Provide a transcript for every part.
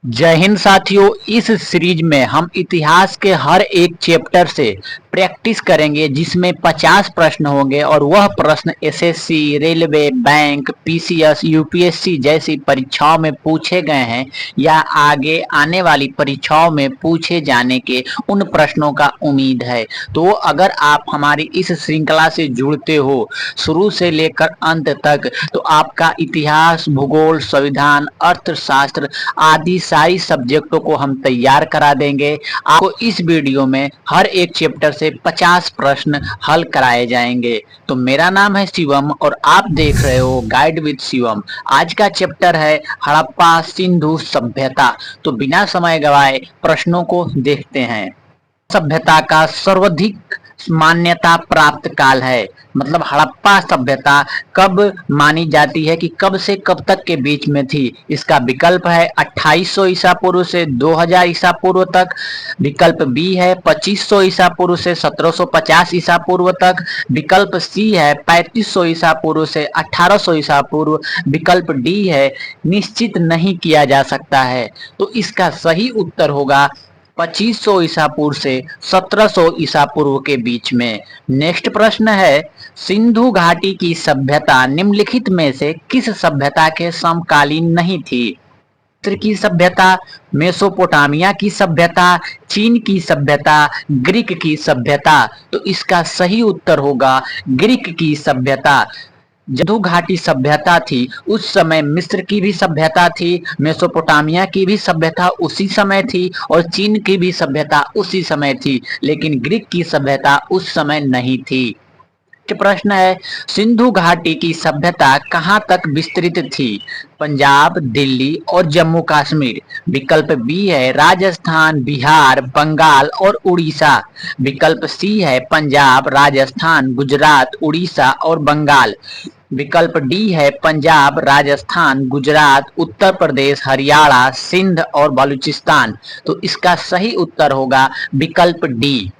जय हिंद साथियों। इस सीरीज में हम इतिहास के हर एक चैप्टर से प्रैक्टिस करेंगे जिसमें 50 प्रश्न होंगे और वह प्रश्न SSC, railway, bank, PCS, UPSC जैसी परीक्षाओं में पूछे गए हैं या आगे आने वाली परीक्षाओं में पूछे जाने के उन प्रश्नों का उम्मीद है। तो अगर आप हमारी इस श्रृंखला से जुड़ते हो शुरू से लेकर अंत तक तो आपका इतिहास, भूगोल, संविधान, अर्थशास्त्र आदि सारी सब्जेक्टों को हम तैयार करा देंगे। आपको इस वीडियो में हर एक चैप्टर से 50 प्रश्न हल कराए जाएंगे। तो मेरा नाम है शिवम और आप देख रहे हो गाइड विद शिवम। आज का चैप्टर है हड़प्पा सिंधु सभ्यता। तो बिना समय गवाए प्रश्नों को देखते हैं। सभ्यता का सर्वाधिक मान्यता प्राप्त काल है, मतलब हड़प्पा सभ्यता कब मानी जाती है कि कब से कब तक के बीच में थी। इसका विकल्प है 2800 ईसा पूर्व से 2000 ईसा पूर्व तक। विकल्प बी है 2500 ईसा पूर्व से 1750 ईसा पूर्व तक। विकल्प सी है 3500 ईसा पूर्व से 1800 ईसा पूर्व। विकल्प डी है निश्चित नहीं किया जा सकता है। तो इसका सही उत्तर होगा 2500 ईसा पूर्व से 1700 ईसा पूर्व के बीच में। नेक्स्ट प्रश्न है सिंधु घाटी की सभ्यता निम्नलिखित में से किस सभ्यता के समकालीन नहीं थी। मिस्र की सभ्यता, मेसोपोटामिया की सभ्यता, चीन की सभ्यता, ग्रीक की सभ्यता। तो इसका सही उत्तर होगा ग्रीक की सभ्यता। सिंधु घाटी सभ्यता थी उस समय मिस्र की भी सभ्यता थी, मेसोपोटामिया की भी सभ्यता उसी समय थी और चीन की भी सभ्यता उसी समय थी, लेकिन ग्रीक की सभ्यता उस समय नहीं थी। प्रश्न है सिंधु घाटी की सभ्यता कहां तक विस्तृत थी। पंजाब, दिल्ली और जम्मू कश्मीर। विकल्प बी है राजस्थान, बिहार, बंगाल और उड़ीसा। विकल्प सी है पंजाब, राजस्थान, गुजरात, उड़ीसा और बंगाल। विकल्प डी है पंजाब, राजस्थान, गुजरात, उत्तर प्रदेश, हरियाणा, सिंध और बलूचिस्तान। तो इसका सही उत्तर होगा विकल्प डी।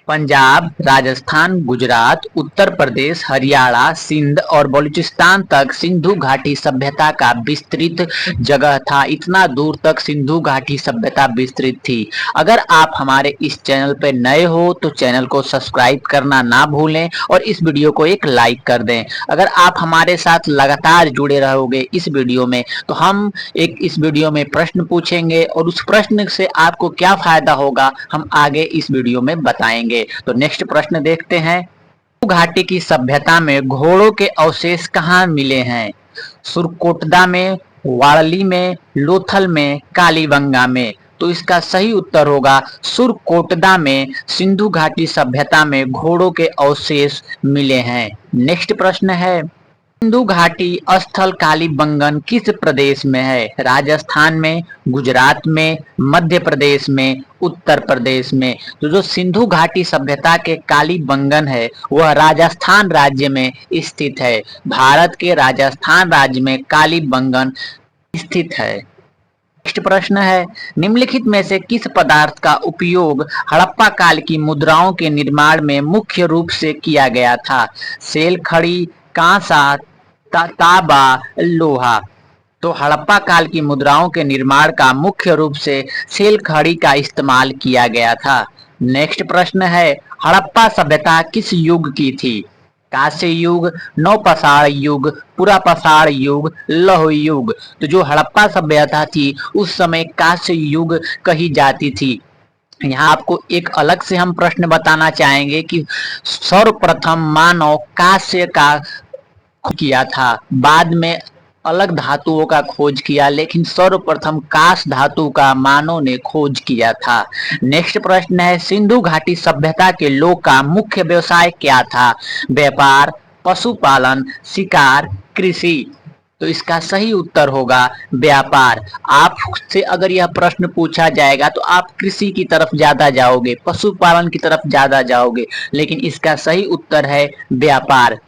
पंजाब, राजस्थान, गुजरात, उत्तर प्रदेश, हरियाणा, सिंध और बलूचिस्तान तक सिंधु घाटी सभ्यता का विस्तृत जगह था। इतना दूर तक सिंधु घाटी सभ्यता विस्तृत थी। अगर आप हमारे इस चैनल पर नए हो तो चैनल को सब्सक्राइब करना ना भूलें और इस वीडियो को एक लाइक कर दें। अगर आप हमारे साथ लगातार जुड़े रहोगे इस वीडियो में तो हम इस वीडियो में प्रश्न पूछेंगे और उस प्रश्न से आपको क्या फायदा होगा हम आगे इस वीडियो में बताएंगे। तो नेक्स्ट प्रश्न देखते हैं। घाटी की सभ्यता में घोड़ों के अवशेष कहाँ मिले हैं। सुरकोटदा में, वाड़ली में, लोथल में, कालीबंगा में। तो इसका सही उत्तर होगा सुरकोटदा में सिंधु घाटी सभ्यता में घोड़ों के अवशेष मिले हैं। नेक्स्ट प्रश्न है सिंधु घाटी स्थल कालीबंगन किस प्रदेश में है। राजस्थान में, गुजरात में, मध्य प्रदेश में, उत्तर प्रदेश में। तो जो सिंधु घाटी सभ्यता के कालीबंगन है वह राजस्थान राज्य में स्थित है। भारत के राजस्थान राज्य में कालीबंगन स्थित है। नेक्स्ट प्रश्न है निम्नलिखित में से किस पदार्थ का उपयोग हड़प्पा काल की मुद्राओं के निर्माण में मुख्य रूप से किया गया था। सेल खड़ी, कांसा, तांबा, लोहा। तो हड़प्पा काल की मुद्राओं के निर्माण का मुख्य रूप से सेल खड़ी का इस्तेमाल किया गया था। नेक्स्ट प्रश्न है हड़प्पा सभ्यता किस युग की थी। कांस्य युग, नवपाषाण युग, पुरापाषाण युग, लौह युग। तो जो हड़प्पा सभ्यता थी उस समय कांस्य युग कही जाती थी। यहाँ आपको एक अलग से हम प्रश्न बताना चाहेंगे कि सर्वप्रथम मानव कांस्य का किया था, बाद में अलग धातुओं का खोज किया, लेकिन सर्वप्रथम कांस्य धातु का मानव ने खोज किया था। नेक्स्ट प्रश्न है सिंधु घाटी सभ्यता के लोग का मुख्य व्यवसाय क्या था। व्यापार, पशुपालन, शिकार, कृषि। तो इसका सही उत्तर होगा व्यापार। आपसे अगर यह प्रश्न पूछा जाएगा तो आप कृषि की तरफ ज्यादा जाओगे, पशुपालन की तरफ ज्यादा जाओगे, लेकिन इसका सही उत्तर है व्यापार।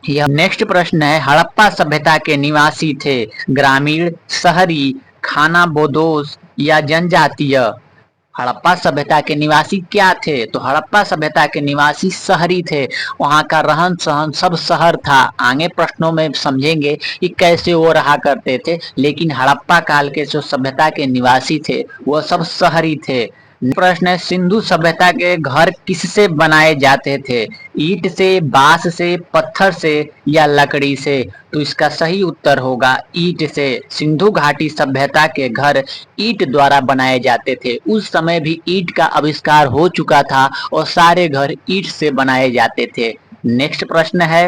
यह नेक्स्ट प्रश्न है हड़प्पा सभ्यता के निवासी थे ग्रामीण, शहरी, खानाबदोश या जनजातीय। हड़प्पा सभ्यता के निवासी क्या थे? तो हड़प्पा सभ्यता के निवासी शहरी थे। वहाँ का रहन सहन सब शहर था। आगे प्रश्नों में समझेंगे कि कैसे वो रहा करते थे, लेकिन हड़प्पा काल के जो सभ्यता के निवासी थे वो सब शहरी थे। प्रश्न है, सिंधु सभ्यता के घर किससे बनाए जाते थे? ईंट से, बांस से, पत्थर से या लकड़ी से? तो इसका सही उत्तर होगा ईंट से। सिंधु घाटी सभ्यता के घर ईंट द्वारा बनाए जाते थे। उस समय भी ईंट का आविष्कार हो चुका था और सारे घर ईंट से बनाए जाते थे। नेक्स्ट प्रश्न है,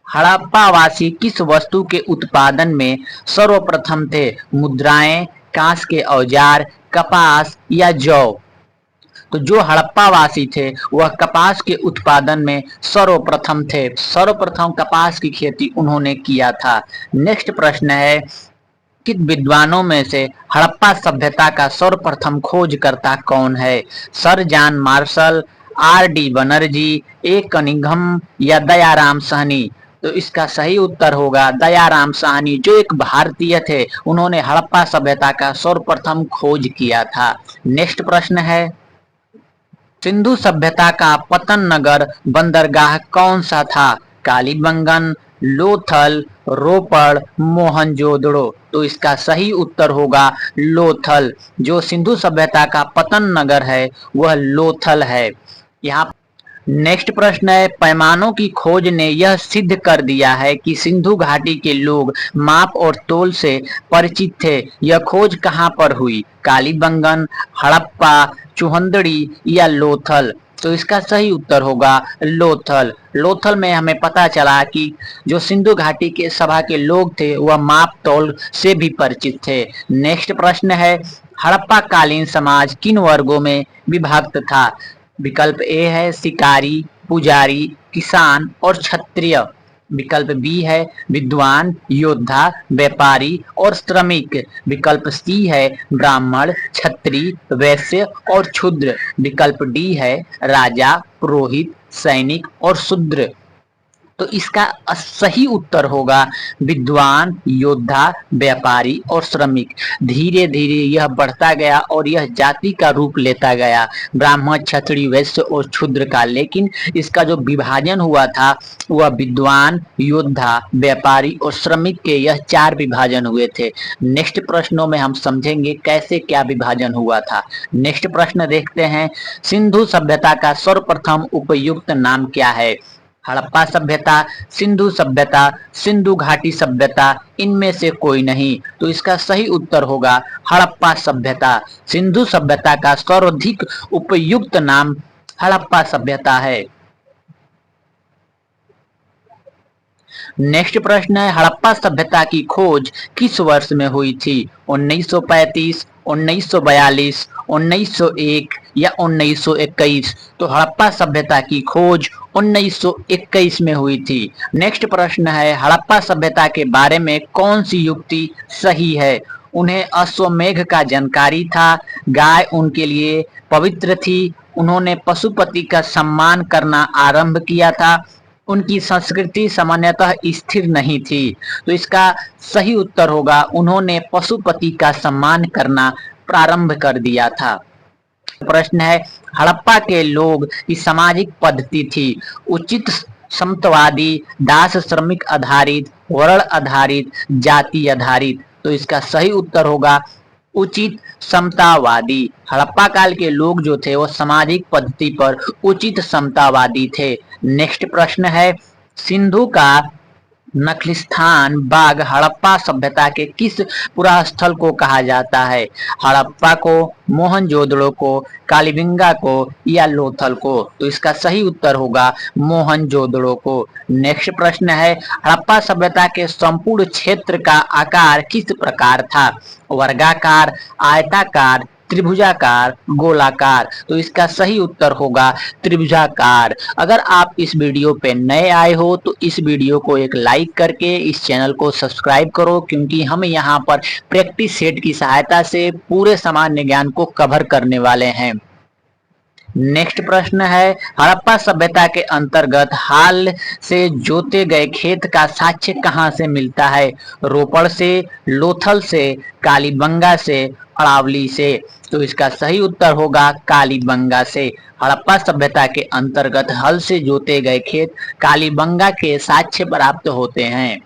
हड़प्पावासी किस वस्तु के उत्पादन में सर्वप्रथम थे? मुद्राएं, कांस के औजार, कपास या जौ? तो जो हड़प्पावासी थे वह कपास के उत्पादन में सर्वप्रथम थे। सर्वप्रथम कपास की खेती उन्होंने किया था। नेक्स्ट प्रश्न है, किन विद्वानों में से हड़प्पा सभ्यता का सर्वप्रथम खोजकर्ता कौन है? Sir John Marshall, R D Banerjee, A Cunningham या दयाराम साहनी? तो इसका सही उत्तर होगा दयाराम साहनी, जो एक भारतीय थे। उन्होंने हड़प्पा सभ्यता का सर्वप्रथम खोज किया था। नेक्स्ट प्रश्न है, सिंधु सभ्यता का पतन नगर बंदरगाह कौन सा था? कालीबंगन, लोथल, रोपड़, मोहनजोदड़ो? तो इसका सही उत्तर होगा लोथल। जो सिंधु सभ्यता का पतन नगर है वह लोथल है। यहाँ नेक्स्ट प्रश्न है, पैमानों की खोज ने यह सिद्ध कर दिया है कि सिंधु घाटी के लोग माप और तोल से परिचित थे। यह खोज कहाँ पर हुई? कालीबंगन, हड़प्पा, चुहंदड़ी या लोथल? तो इसका सही उत्तर होगा लोथल। लोथल में हमें पता चला कि जो सिंधु घाटी के सभा के लोग थे वह माप तोल से भी परिचित थे। नेक्स्ट प्रश्न है, हड़प्पा कालीन समाज किन वर्गों में विभक्त था? विकल्प ए है शिकारी, पुजारी, किसान और क्षत्रिय। विकल्प बी है विद्वान, योद्धा, व्यापारी और श्रमिक। विकल्प सी है ब्राह्मण, क्षत्रिय, वैश्य और शूद्र। विकल्प डी है राजा, पुरोहित, सैनिक और शूद्र। तो इसका सही उत्तर होगा विद्वान, योद्धा, व्यापारी और श्रमिक। धीरे धीरे यह बढ़ता गया और यह जाति का रूप लेता गया, ब्राह्मण, क्षत्रिय, वैश्य और शूद्र का। लेकिन इसका जो विभाजन हुआ था वह विद्वान, योद्धा, व्यापारी और श्रमिक के यह 4 विभाजन हुए थे। नेक्स्ट प्रश्नों में हम समझेंगे कैसे क्या विभाजन हुआ था। नेक्स्ट प्रश्न देखते हैं, सिंधु सभ्यता का सर्वप्रथम उपयुक्त नाम क्या है? हड़प्पा सभ्यता, सिंधु सभ्यता, सिंधु घाटी सभ्यता, इनमें से कोई नहीं। तो इसका सही उत्तर होगा हड़प्पा सभ्यता। सिंधु सभ्यता का सर्वाधिक उपयुक्त नाम हड़प्पा सभ्यता है। नेक्स्ट प्रश्न है, हड़प्पा सभ्यता की खोज किस वर्ष में हुई थी? 1935, 1942, 1901 या 1921? तो हड़प्पा सभ्यता की खोज 1921 में हुई थी। नेक्स्ट प्रश्न है, हड़प्पा सभ्यता के बारे में कौन सी युक्ति सही है? उन्हें अश्वमेध का जानकारी था, गाय उनके लिए पवित्र थी, उन्होंने पशुपति का सम्मान करना आरंभ किया था, उनकी संस्कृति सामान्यतः स्थिर नहीं थी। तो इसका सही उत्तर होगा उन्होंने पशुपति का सम्मान करना प्रारंभ कर दिया था। प्रश्न है, हड़प्पा के लोग की सामाजिक पद्धति थी उचित, समतावादी, दास श्रमिक आधारित, वर्ण आधारित, जाति आधारित? तो इसका सही उत्तर होगा उचित समतावादी। हड़प्पा काल के लोग जो थे वो सामाजिक पद्धति पर उचित समतावादी थे। नेक्स्ट प्रश्न है, सिंधु का नखलिस्तान बाग हड़प्पा सभ्यता के किस पुरास्थल को कहा जाता है? हड़प्पा को, मोहनजोदड़ो को, कालीबंगा को या लोथल को? तो इसका सही उत्तर होगा मोहनजोदड़ो को। नेक्स्ट प्रश्न है, हड़प्पा सभ्यता के संपूर्ण क्षेत्र का आकार किस प्रकार था? वर्गाकार, आयताकार, त्रिभुजाकार, गोलाकार? तो इसका सही उत्तर होगा त्रिभुजाकार। अगर आप इस वीडियो पे नए आए हो तो इस वीडियो को एक लाइक करके इस चैनल को सब्सक्राइब करो, क्योंकि हम यहाँ पर प्रैक्टिस सेट की सहायता से पूरे सामान्य ज्ञान को कवर करने वाले हैं। नेक्स्ट प्रश्न है, हड़प्पा सभ्यता के अंतर्गत हाल से जोते गए खेत का साक्ष्य कहाँ से मिलता है? रोपड़ से, लोथल से, कालीबंगा से, अरावली से। तो इसका सही उत्तर होगा कालीबंगा से। हड़प्पा सभ्यता के अंतर्गत हल से जोते गए खेत कालीबंगा के साक्ष्य प्राप्त होते हैं।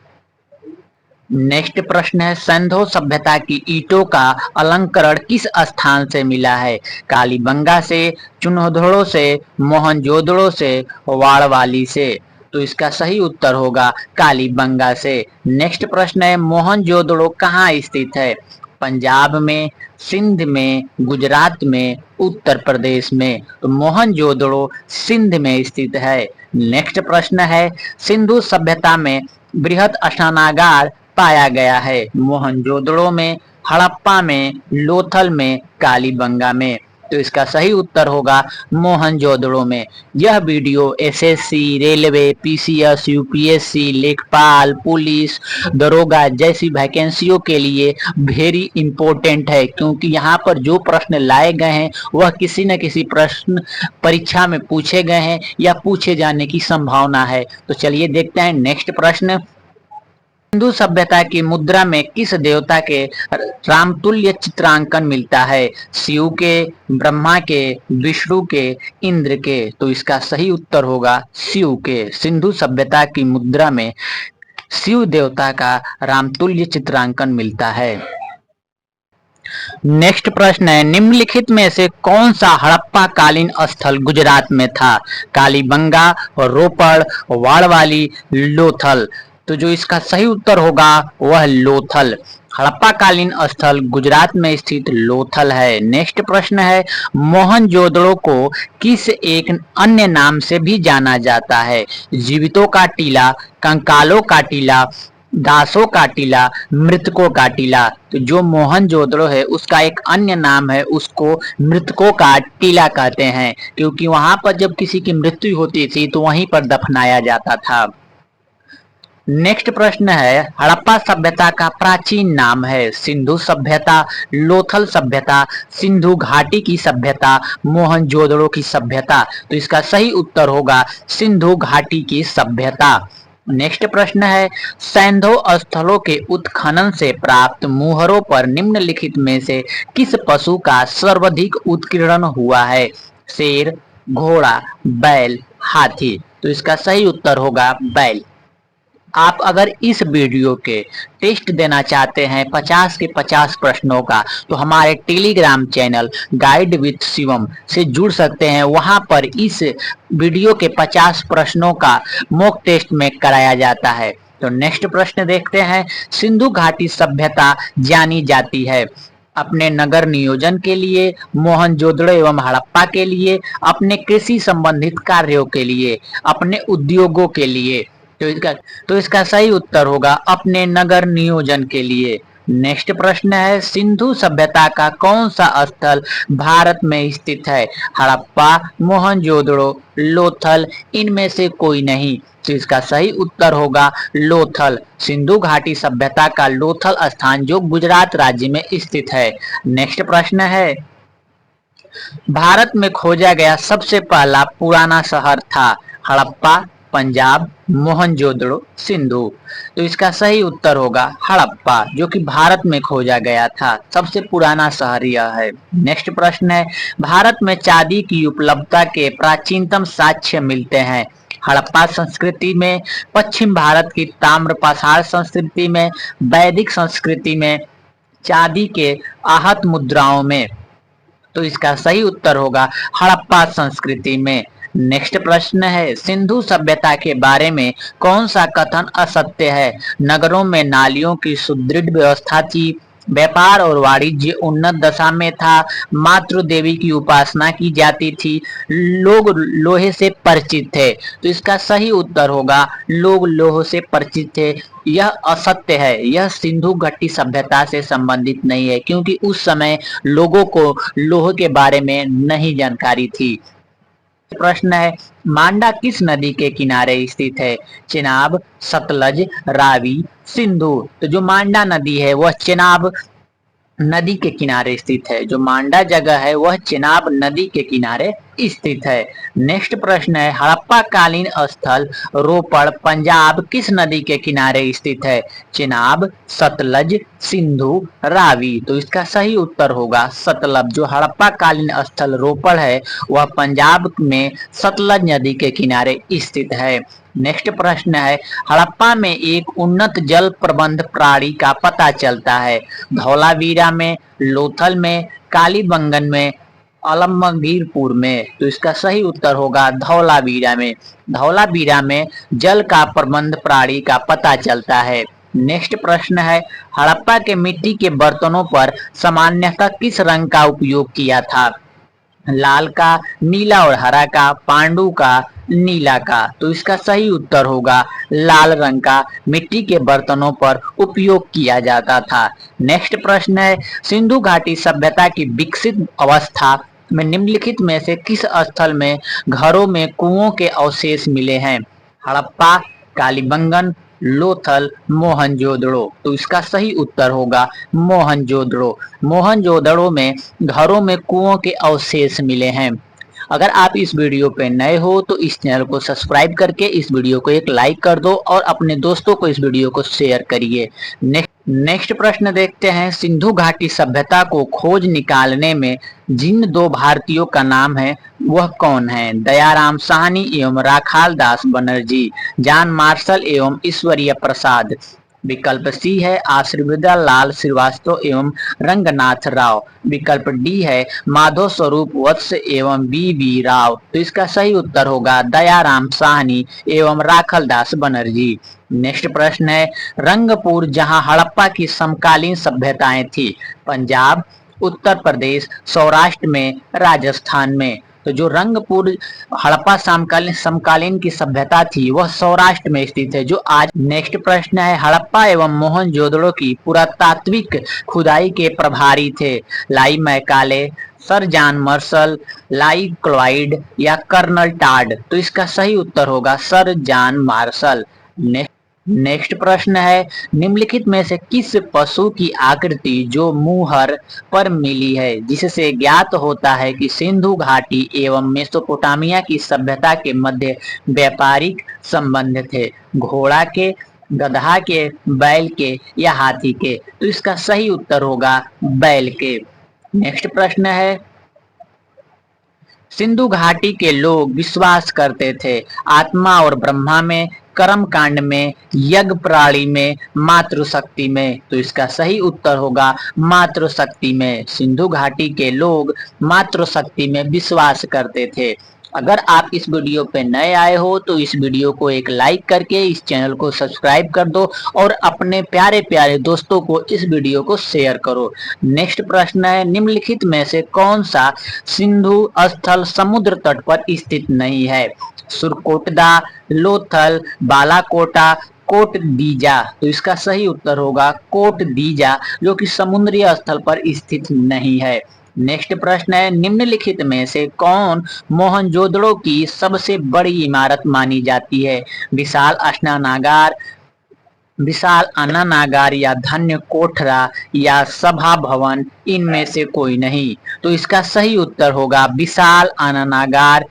नेक्स्ट प्रश्न है, सिंधु सभ्यता की ईंटों का अलंकरण किस स्थान से मिला है? कालीबंगा से, चुनहोदड़ो से, मोहनजोदड़ो से, वाड़वाली से। तो इसका सही उत्तर होगा कालीबंगा से। नेक्स्ट प्रश्न है, मोहनजोदड़ो कहाँ स्थित है? पंजाब में, सिंध में, गुजरात में, उत्तर प्रदेश में। तो मोहनजोदड़ो सिंध में स्थित है। नेक्स्ट प्रश्न है, सिंधु सभ्यता में बृहद स्नानागार पाया गया है? मोहनजोदड़ो में, हड़प्पा में, लोथल में, कालीबंगा में। तो इसका सही उत्तर होगा मोहनजोदड़ो में। यह video SSC, railway, PCS, UPSC, लेखपाल, पुलिस, दरोगा जैसी वैकेंसियों के लिए वेरी इंपॉर्टेंट है, क्योंकि यहाँ पर जो प्रश्न लाए गए हैं वह किसी न किसी प्रश्न परीक्षा में पूछे गए हैं या पूछे जाने की संभावना है। तो चलिए देखते हैं नेक्स्ट प्रश्न। सिंधु सभ्यता की मुद्रा में किस देवता के रामतुल्य चित्रांकन मिलता है? शिव के, ब्रह्मा के, विष्णु के, इंद्र के। तो इसका सही उत्तर होगा शिव के। सिंधु सभ्यता की मुद्रा में शिव देवता का रामतुल्य चित्रांकन मिलता है। नेक्स्ट प्रश्न है, निम्नलिखित में से कौन सा हड़प्पा कालीन स्थल गुजरात में था? कालीबंगा, रोपड़, वाड़वाली, लोथल। तो जो इसका सही उत्तर होगा वह लोथल। हड़प्पा कालीन स्थल गुजरात में स्थित लोथल है। नेक्स्ट प्रश्न है, मोहनजोदड़ो को किस एक अन्य नाम से भी जाना जाता है? जीवितों का टीला, कंकालों का टीला, दासों का टीला, मृतकों का टीला। तो जो मोहनजोदड़ो है उसका एक अन्य नाम है, उसको मृतकों का टीला कहते हैं, क्योंकि वहां पर जब किसी की मृत्यु होती थी तो वहीं पर दफनाया जाता था। नेक्स्ट प्रश्न है, हड़प्पा सभ्यता का प्राचीन नाम है? सिंधु सभ्यता, लोथल सभ्यता, सिंधु घाटी की सभ्यता, मोहनजोदड़ो की सभ्यता। तो इसका सही उत्तर होगा सिंधु घाटी की सभ्यता। नेक्स्ट प्रश्न है, सैंधव स्थलों के उत्खनन से प्राप्त मुहरों पर निम्नलिखित में से किस पशु का सर्वाधिक उत्कीर्णन हुआ है? शेर, घोड़ा, बैल, हाथी। तो इसका सही उत्तर होगा बैल। आप अगर इस वीडियो के टेस्ट देना चाहते हैं 50 के 50 प्रश्नों का, तो हमारे Telegram channel guide with Shivam से जुड़ सकते हैं। वहां पर इस वीडियो के 50 प्रश्नों का मॉक टेस्ट में कराया जाता है। तो नेक्स्ट प्रश्न देखते हैं, सिंधु घाटी सभ्यता जानी जाती है अपने नगर नियोजन के लिए, मोहनजोदड़ो एवं हड़प्पा के लिए, अपने कृषि संबंधित कार्यों के लिए, अपने उद्योगों के लिए। तो इसका सही उत्तर होगा अपने नगर नियोजन के लिए। नेक्स्ट प्रश्न है, सिंधु सभ्यता का कौन सा स्थल भारत में स्थित है? हड़प्पा, मोहनजोदड़ो, लोथल, इनमें से कोई नहीं। तो इसका सही उत्तर होगा लोथल। सिंधु घाटी सभ्यता का लोथल स्थान जो गुजरात राज्य में स्थित है। नेक्स्ट प्रश्न है, भारत में खोजा गया सबसे पहला पुराना शहर था? हड़प्पा, पंजाब, मोहनजोदड़ो, सिंधु। तो इसका सही उत्तर होगा हड़प्पा, जो कि भारत में खोजा गया था। सबसे पुराना शहर यह है। नेक्स्ट प्रश्न है, भारत में चांदी की उपलब्धता के प्राचीनतम साक्ष्य मिलते हैं? हड़प्पा संस्कृति में, पश्चिम भारत की ताम्र पाषाण संस्कृति में, वैदिक संस्कृति में, चांदी के आहत मुद्राओं में। तो इसका सही उत्तर होगा हड़प्पा संस्कृति में। नेक्स्ट प्रश्न है, सिंधु सभ्यता के बारे में कौन सा कथन असत्य है? नगरों में नालियों की सुदृढ़ व्यवस्था थी, व्यापार और वाणिज्य उन्नत दशा में था, मातृ देवी की उपासना की जाती थी, लोग लोहे से परिचित थे। तो इसका सही उत्तर होगा लोग लोहे से परिचित थे। यह असत्य है, यह सिंधु घाटी सभ्यता से संबंधित नहीं है, क्योंकि उस समय लोगों को लोहे के बारे में नहीं जानकारी थी। प्रश्न है, मांडा किस नदी के किनारे स्थित है? चेनाब, सतलज, रावी, सिंधु। तो जो मांडा नदी है वह चेनाब नदी के किनारे स्थित है। जो मांडा जगह है वह चेनाब नदी के किनारे स्थित है। नेक्स्ट प्रश्न है, हड़प्पा कालीन स्थल रोपड़ पंजाब किस नदी के किनारे स्थित है? चेनाब, सतलज, सिंधु, रावी। तो इसका सही उत्तर होगा सतलज। जो हड़प्पा कालीन स्थल रोपड़ है वह पंजाब में सतलज नदी के किनारे स्थित है। नेक्स्ट प्रश्न है, हड़प्पा में एक उन्नत जल प्रबंध प्रणाली का पता चलता है। धौलावीरा में, लोथल में, कालीबंगन में, अलमगीरपुर में। तो इसका सही उत्तर होगा धौलावीरा में। धौलावीरा में जल का प्रबंध प्रणाली का पता चलता है। नेक्स्ट प्रश्न है, हड़प्पा के मिट्टी के बर्तनों पर सामान्यतः किस रंग का उपयोग किया था? लाल का, नीला और हरा का, पांडु का, नीला का। तो इसका सही उत्तर होगा लाल रंग का मिट्टी के बर्तनों पर उपयोग किया जाता था। नेक्स्ट प्रश्न है, सिंधु घाटी सभ्यता की विकसित अवस्था में निम्नलिखित में से किस स्थल में घरों में कुओं के अवशेष मिले हैं? हड़प्पा, कालीबंगन, लोथल, मोहनजोदड़ो। तो इसका सही उत्तर होगा मोहनजोदड़ो। मोहनजोदड़ो में घरों में कुओं के अवशेष मिले हैं। अगर आप इस वीडियो पे नए हो तो इस चैनल को सब्सक्राइब करके इस वीडियो को एक लाइक कर दो और अपने दोस्तों को इस वीडियो को शेयर करिए। नेक्स्ट प्रश्न देखते हैं, सिंधु घाटी सभ्यता को खोज निकालने में जिन दो भारतीयों का नाम है वह कौन है? दयाराम साहनी एवं राखाल दास बनर्जी, जॉन मार्शल एवं ईश्वरीय प्रसाद। विकल्प सी है आशीर्वाद लाल श्रीवास्तव एवं रंगनाथ राव। विकल्प डी है माधव स्वरूप वत्स एवं बी राव। तो इसका सही उत्तर होगा दयाराम साहनी एवं राखल दास बनर्जी। नेक्स्ट प्रश्न है, रंगपुर जहां हड़प्पा की समकालीन सभ्यताएं थी, पंजाब, उत्तर प्रदेश, सौराष्ट्र में, राजस्थान में। तो जो रंगपुर हड़प्पा समकालीन की सभ्यता थी वह सौराष्ट्र में स्थित है जो आज। नेक्स्ट प्रश्न है, हड़प्पा एवं मोहनजोदड़ो की पुरातात्विक खुदाई के प्रभारी थे? लाई मैकाले, सर जॉन मार्शल, लाई क्लॉइड या कर्नल टाड। तो इसका सही उत्तर होगा सर जॉन मार्शल। नेक्स्ट प्रश्न है, निम्नलिखित में से किस पशु की आकृति जो मुहर पर मिली है जिससे ज्ञात होता है कि सिंधु घाटी एवं मेसोपोटामिया की सभ्यता के मध्य व्यापारिक संबंध थे? घोड़ा के, गधा के, बैल के या हाथी के? तो इसका सही उत्तर होगा बैल के। नेक्स्ट प्रश्न है, सिंधु घाटी के लोग विश्वास करते थे आत्मा और ब्रह्मा में, कर्म कांड में, यज्ञ प्रणाली में, मातृशक्ति में। तो इसका सही उत्तर होगा मातृशक्ति में। सिंधु घाटी के लोग मातृशक्ति में विश्वास करते थे। अगर आप इस वीडियो पे नए आए हो तो इस वीडियो को एक लाइक करके इस चैनल को सब्सक्राइब कर दो और अपने प्यारे प्यारे दोस्तों को इस वीडियो को शेयर करो। नेक्स्ट प्रश्न है, निम्नलिखित में से कौन सा सिंधु स्थल समुद्र तट पर स्थित नहीं है? सुरकोटदा, लोथल, बालाकोटा, कोट दीजा। तो इसका सही उत्तर होगा कोट दीजा जो कि समुद्री स्थल पर स्थित नहीं है। नेक्स्ट प्रश्न है, निम्नलिखित में से कौन मोहनजोदड़ो की सबसे बड़ी इमारत मानी जाती है? विशाल स्नानागार, विशाल अन्नागार या धन्य कोठरा या सभा भवन, इनमें से कोई नहीं। तो इसका सही उत्तर होगा विशाल अन्नागार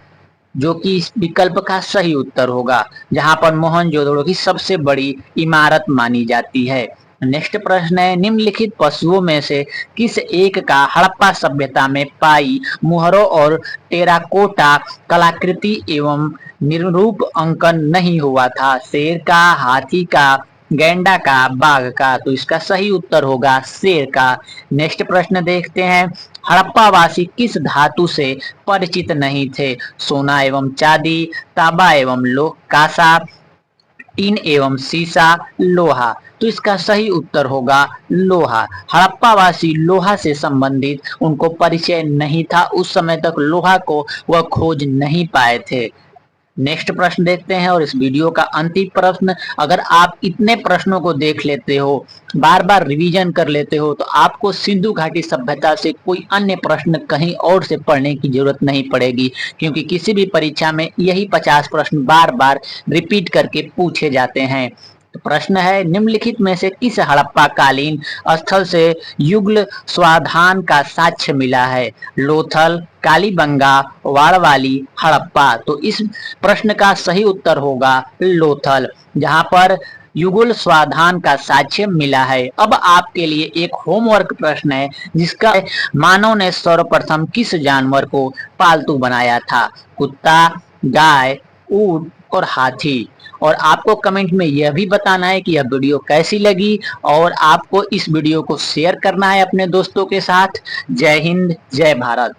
जो कि इस विकल्प का सही उत्तर होगा, जहां पर मोहनजोदड़ो की सबसे बड़ी इमारत मानी जाती है। नेक्स्ट प्रश्न है, निम्नलिखित पशुओं में से किस एक का हड़प्पा सभ्यता में पाई मुहरों और टेराकोटा कलाकृति एवं निरूप अंकन नहीं हुआ था? शेर का, हाथी का, गैंडा का, बाघ का? तो इसका सही उत्तर होगा शेर का। नेक्स्ट प्रश्न देखते हैं, हड़प्पावासी किस धातु से परिचित नहीं थे? सोना एवं चांदी, तांबा एवं कांसा, टीन एवं सीसा, लोहा। तो इसका सही उत्तर होगा लोहा। हड़प्पावासी लोहा से संबंधित उनको परिचय नहीं था, उस समय तक लोहा को वह खोज नहीं पाए थे। नेक्स्ट प्रश्न देखते हैं और इस वीडियो का अंतिम प्रश्न, अगर आप इतने प्रश्नों को देख लेते हो, बार बार रिवीजन कर लेते हो, तो आपको सिंधु घाटी सभ्यता से कोई अन्य प्रश्न कहीं और से पढ़ने की जरूरत नहीं पड़ेगी, क्योंकि किसी भी परीक्षा में यही 50 प्रश्न बार बार रिपीट करके पूछे जाते हैं। तो प्रश्न है, निम्नलिखित में से किस हड़प्पा कालीन स्थल से युगल स्वाधान का साक्ष्य मिला है? लोथल, कालीबंगा, वाड़वाली, हड़प्पा। तो इस प्रश्न का सही उत्तर होगा लोथल, जहां पर युगल स्वाधान का साक्ष्य मिला है। अब आपके लिए एक होमवर्क प्रश्न है, जिसका मानव ने सर्वप्रथम किस जानवर को पालतू बनाया था? कुत्ता, गाय, ऊंट और हाथी। और आपको कमेंट में यह भी बताना है कि यह वीडियो कैसी लगी, और आपको इस वीडियो को शेयर करना है अपने दोस्तों के साथ। जय हिंद, जय भारत।